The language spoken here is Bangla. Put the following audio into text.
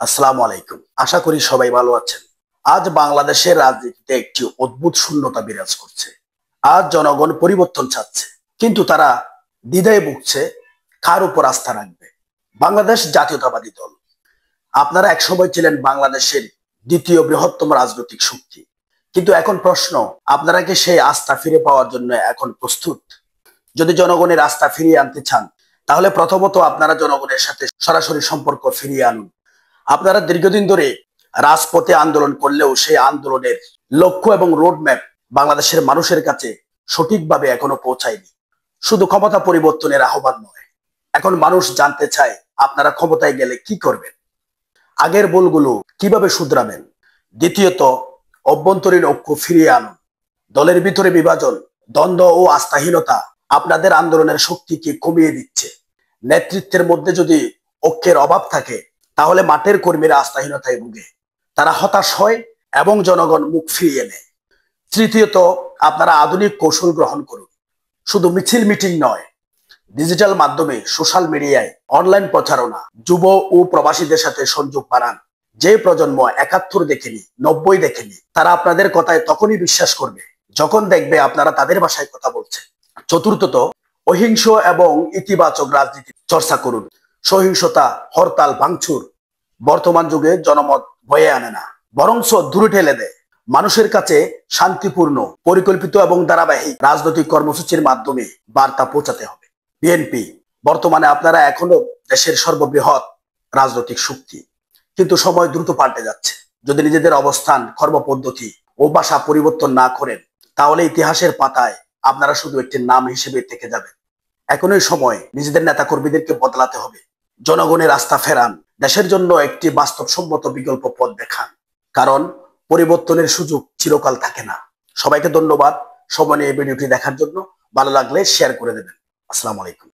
আসসালামু আলাইকুম। আশা করি সবাই ভালো আছেন। আজ বাংলাদেশের রাজনীতিতে একটি অদ্ভুত শূন্যতা বিরাজ করছে। আজ জনগণ পরিবর্তন চাচ্ছে, কিন্তু তারা দ্বিধায় ভুগছে কার উপর আস্থা রাখবে। বাংলাদেশ জাতীয়তাবাদী দল, আপনারা একসময় ছিলেন বাংলাদেশের দ্বিতীয় বৃহত্তম রাজনৈতিক শক্তি, কিন্তু এখন প্রশ্ন, আপনারা কি সেই আস্থা ফিরে পাওয়ার জন্য এখন প্রস্তুত? যদি জনগণের আস্থা ফিরিয়ে আনতে চান, তাহলে প্রথমত আপনারা জনগণের সাথে সরাসরি সম্পর্ক ফিরিয়ে আনুন। আপনারা দীর্ঘদিন ধরে রাজপথে আন্দোলন করলেও সেই আন্দোলনের লক্ষ্য এবং রোডম্যাপ বাংলাদেশের মানুষের কাছে সঠিকভাবে এখনো পৌঁছায়নি। শুধু ক্ষমতা পরিবর্তনের আহ্বান নয়, এখন মানুষ জানতে চায় আপনারা ক্ষমতায় গেলে কি করবেন, আগের ভুলগুলো কিভাবে শুধরাবেন। দ্বিতীয়ত, অভ্যন্তরীণ ঐক্য ফিরিয়ে আনুন। দলের ভিতরে বিভাজন, দ্বন্দ্ব ও আস্থাহীনতা আপনাদের আন্দোলনের শক্তিকে কমিয়ে দিচ্ছে। নেতৃত্বের মধ্যে যদি ঐক্যের অভাব থাকে, তাহলে মাঠের কর্মীরা আস্থাহীনতায় ভুগে, তারা হতাশ হয় এবং জনগণ মুখ ফিরিয়ে নেয়। তৃতীয়ত, আপনারা আধুনিক কৌশল গ্রহণ করুন। শুধু মিছিল মিটিং নয়, ডিজিটাল মাধ্যমে, সোশ্যাল মিডিয়ায়, অনলাইন প্রচারণা, যুব ও প্রবাসীদের সাথে সংযোগ বাড়ান। যে প্রজন্ম ৭১ দেখেনি, ৯০ দেখেনি, তারা আপনাদের কথায় তখনই বিশ্বাস করবে যখন দেখবে আপনারা তাদের ভাষায় কথা বলছেন। চতুর্থত, অহিংস এবং ইতিবাচক রাজনীতি চর্চা করুন। সহিংসতা, হরতাল, ভাঙচুর বর্তমান যুগে জনমত বয়ে আনে না, বরঞ্চ দূরে ঠেলে দেয়। মানুষের কাছে শান্তিপূর্ণ, পরিকল্পিত এবং ধারাবাহিক রাজনৈতিক কর্মসূচির মাধ্যমে বার্তা পৌঁছাতে হবে। বিএনপি, বর্তমানে আপনারা এখনো দেশের সর্ববৃহৎ রাজনৈতিক শক্তি, কিন্তু সময় দ্রুত পাল্টে যাচ্ছে। যদি নিজেদের অবস্থান, কর্মপদ্ধতি ও ভাষা পরিবর্তন না করেন, তাহলে ইতিহাসের পাতায় আপনারা শুধু একটি নাম হিসেবে থেকে যাবেন। এখনই সময় নিজেদের নেতাকর্মীদেরকে বদলাতে হবে। জনগণের আস্থা ফেরান, দেশের জন্য একটি বাস্তবসম্মত বিকল্প পথ দেখান। কারণ পরিবর্তনের সুযোগ চিরকাল থাকে না। সবাইকে ধন্যবাদ সময় নিয়ে ভিডিওটি দেখার জন্য। ভালো লাগলে শেয়ার করে দেবেন। আসসালামু আলাইকুম।